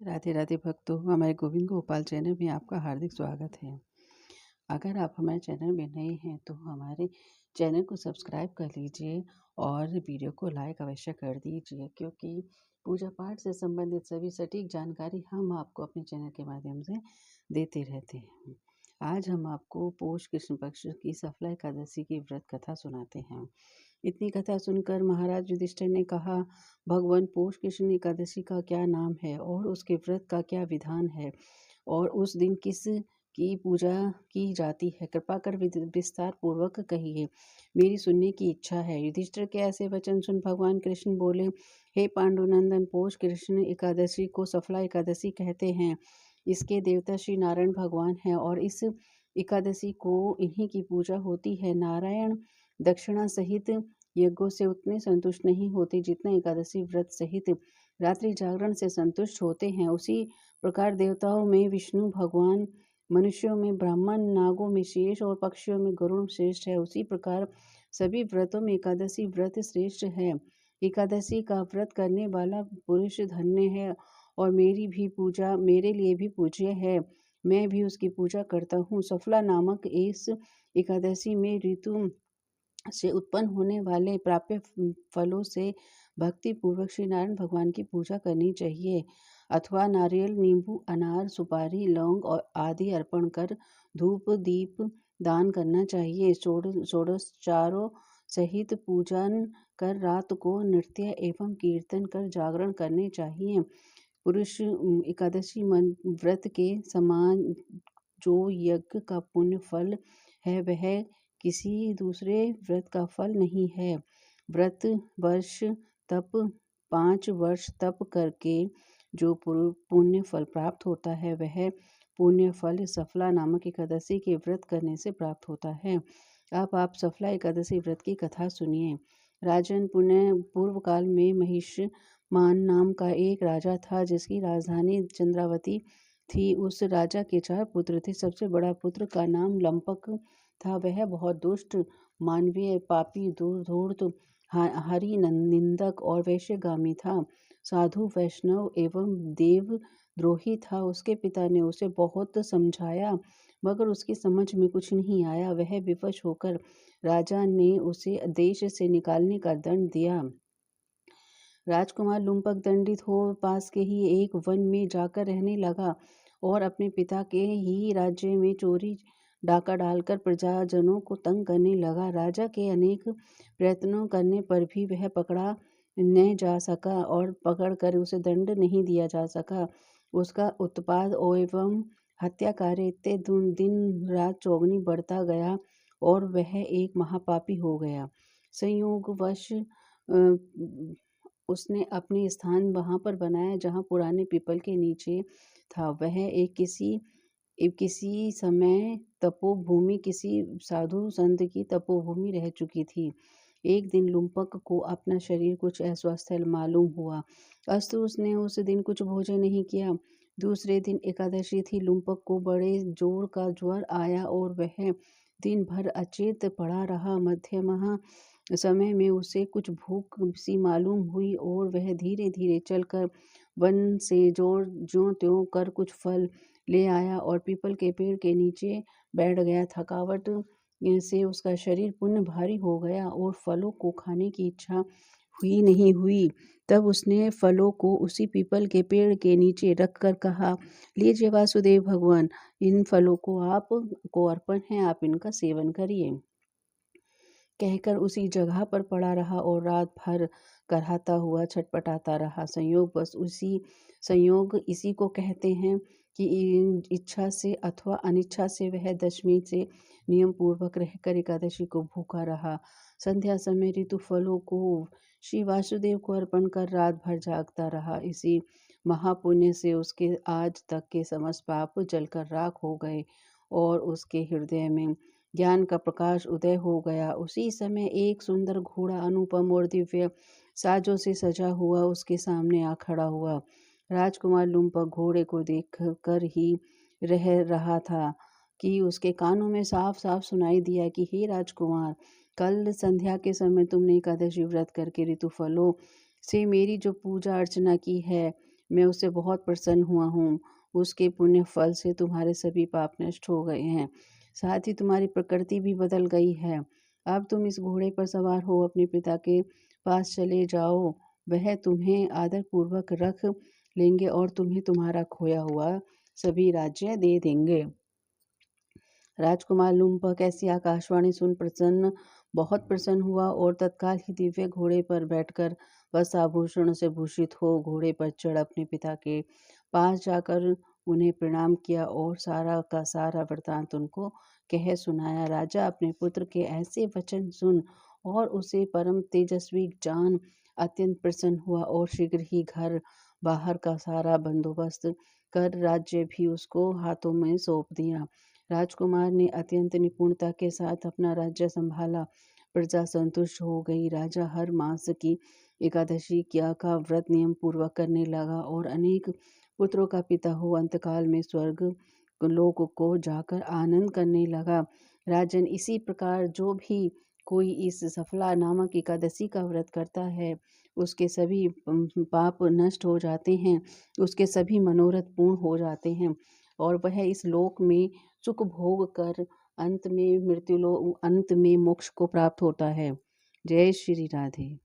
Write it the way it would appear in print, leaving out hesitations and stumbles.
राधे राधे भक्तों, हमारे गोविंद गोपाल चैनल में आपका हार्दिक स्वागत है। अगर आप हमारे चैनल में नए हैं तो हमारे चैनल को सब्सक्राइब कर लीजिए और वीडियो को लाइक अवश्य कर दीजिए, क्योंकि पूजा पाठ से संबंधित सभी सटीक जानकारी हम आपको अपने चैनल के माध्यम से देते रहते हैं। आज हम आपको पौष कृष्ण पक्ष की सफला एकादशी की व्रत कथा सुनाते हैं। इतनी कथा सुनकर महाराज युधिष्ठिर ने कहा, भगवान पौष कृष्ण एकादशी का क्या नाम है और उसके व्रत का क्या विधान है और उस दिन किस की पूजा की जाती है, कृपा कर विस्तार पूर्वक कहिए, मेरी सुनने की इच्छा है। युधिष्ठिर के ऐसे वचन सुन भगवान कृष्ण बोले, हे पांडुनंदन, पौष कृष्ण एकादशी को सफला एकादशी कहते हैं। इसके देवता श्री नारायण भगवान हैं और इस एकादशी को इन्हीं की पूजा होती है। नारायण दक्षिणा सहित यज्ञों से उतने संतुष्ट नहीं होते जितना एकादशी व्रत सहित रात्रि जागरण से संतुष्ट होते हैं। उसी प्रकार देवताओं में विष्णु भगवान, मनुष्यों में ब्राह्मण, नागों में शेष और पक्षियों में गरुड़ श्रेष्ठ है। उसी प्रकार सभी व्रतों में एकादशी व्रत श्रेष्ठ है। एकादशी का व्रत करने वाला पुरुष धन्य है और मेरे लिए भी पूज्य है। मैं भी उसकी पूजा करता हूँ। सफला नामक इस एकादशी में ऋतु से उत्पन्न होने वाले प्राप्य फलों से भक्ति पूर्वक श्री नारायण भगवान की पूजा करनी चाहिए, अथवा नारियल, नींबू, अनार, सुपारी, लौंग और आदि अर्पण कर धूप दीप दान करना चाहिए। षोडशोपचारों सहित पूजन कर रात को नृत्य एवं कीर्तन कर जागरण करने चाहिए। पुरुष एकादशी व्रत के समान जो यज्ञ का पुण्य फल है वह किसी दूसरे व्रत का फल नहीं है। व्रत वर्ष तप 5 वर्ष तप करके जो पुण्य फल प्राप्त होता है वह पुण्य फल सफला नामक एकादशी के व्रत करने से प्राप्त होता है। अब आप सफला एकादशी व्रत की कथा सुनिए। राजन, पूर्व काल में महिषमान नाम का एक राजा था जिसकी राजधानी चंद्रावती थी। उस राजा के 4 पुत्र थे। सबसे बड़ा पुत्र का नाम लंपक था। वह बहुत दुष्ट, मानवीय, पापी, धूर्त, हरि निंदक और वैश्यगामी था। साधु, वैष्णव एवं देवद्रोही था। उसके पिता ने उसे बहुत समझाया मगर उसकी समझ में कुछ नहीं आया। वह विवश होकर राजा ने उसे देश से निकालने का दंड दिया। राजकुमार लुम्पक दंडित हो पास के ही एक वन में जाकर रहने लगा और अपने पिता के ही राज्य में चोरी डाका डालकर प्रजाजनों को तंग करने लगा। राजा के अनेक प्रयत्नों करने पर भी वह पकड़ा न जा सका और पकड़कर उसे दंड नहीं दिया जा सका। उसका उत्पात एवं हत्या कार्य इतने दिन रात चौगुनी बढ़ता गया और वह एक महापापी हो गया। संयोगवश उसने अपने स्थान वहाँ पर बनाया जहाँ पुराने पीपल के नीचे था। वह किसी समय तपोभूमि, किसी साधु संत की तपोभूमि रह चुकी थी। एक दिन लुम्पक को अपना शरीर कुछ अस्वस्थ मालूम हुआ, अस्तु उसने उस दिन कुछ भोजन नहीं किया। दूसरे दिन एकादशी थी। लुम्पक को बड़े जोर का ज्वर आया और वह दिन भर अचेत पड़ा रहा। मध्यमा समय में उसे कुछ भूख सी मालूम हुई और वह धीरे धीरे चलकर वन से ज्यों त्यों कर कुछ फल ले आया और पीपल के पेड़ के नीचे बैठ गया। थकावट से उसका शरीर पुनः भारी हो गया और फलों को खाने की इच्छा नहीं हुई। तब उसने फलों को उसी पीपल के पेड़ के नीचे रखकर कहा, लीजिए वासुदेव भगवान, इन फलों को आप को अर्पण है, आप इनका सेवन करिए। कहकर उसी जगह पर पड़ा रहा और रात भर कराहता हुआ छटपटाता रहा। संयोग इसी को कहते हैं कि इच्छा से अथवा अनिच्छा से वह दशमी से नियम पूर्वक रहकर एकादशी को भूखा रहा। संध्या समय ऋतु फलों को श्री वासुदेव को अर्पण कर रात भर जागता रहा। इसी महापुण्य से उसके आज तक के समस्त पाप जलकर राख हो गए और उसके हृदय में ज्ञान का प्रकाश उदय हो गया। उसी समय एक सुंदर घोड़ा अनुपम और दिव्य साजों से सजा हुआ उसके सामने आ खड़ा हुआ। राजकुमार लुम्पक घोड़े को देख कर ही रह रहा था कि उसके कानों में साफ साफ सुनाई दिया कि हे राजकुमार, कल संध्या के समय तुमने एकादशी व्रत करके ऋतु फलों से मेरी जो पूजा अर्चना की है मैं उससे बहुत प्रसन्न हुआ हूँ। उसके पुण्य फल से तुम्हारे सभी पाप नष्ट हो गए हैं। साथ ही तुम्हारी प्रकृति भी बदल गई है। अब तुम इस घोड़े पर सवार हो अपने पिता के पास चले जाओ। वह तुम्हें आदरपूर्वक रख लेंगे और तुम्हें तुम्हारा खोया हुआ सभी राज्य दे देंगे। राजकुमार लुम्पक ऐसी आकाशवाणी सुन बहुत प्रसन्न हुआ और तत्काल ही दिव्य घोड़े पर बैठकर वस्त्र आभूषणों से भूषित हो घोड़े पर चढ़ अपने पिता के पास जाकर उन्हें प्रणाम किया और सारा का सारा वृतांत उनको कह सुनाया। राजा अपने पुत्र के ऐसे वचन सुन और उसे परम तेजस्वी जान अत्यंत प्रसन्न हुआ और शीघ्र ही घर बाहर का सारा बंदोबस्त कर राज्य भी उसको हाथों में सौंप दिया। राजकुमार ने अत्यंत निपुणता के साथ अपना राज्य संभाला। प्रजा संतुष्ट हो गई। राजा हर मास की एकादशी क्या का व्रत नियम पूर्वक करने लगा और अनेक पुत्रों का पिता हो अंतकाल में स्वर्ग लोक को जाकर आनंद करने लगा। राजन, इसी प्रकार जो भी कोई इस सफला नामक एकादशी का व्रत करता है उसके सभी पाप नष्ट हो जाते हैं, उसके सभी मनोरथ पूर्ण हो जाते हैं और वह इस लोक में सुख भोग कर अंत में मोक्ष को प्राप्त होता है। जय श्री राधे।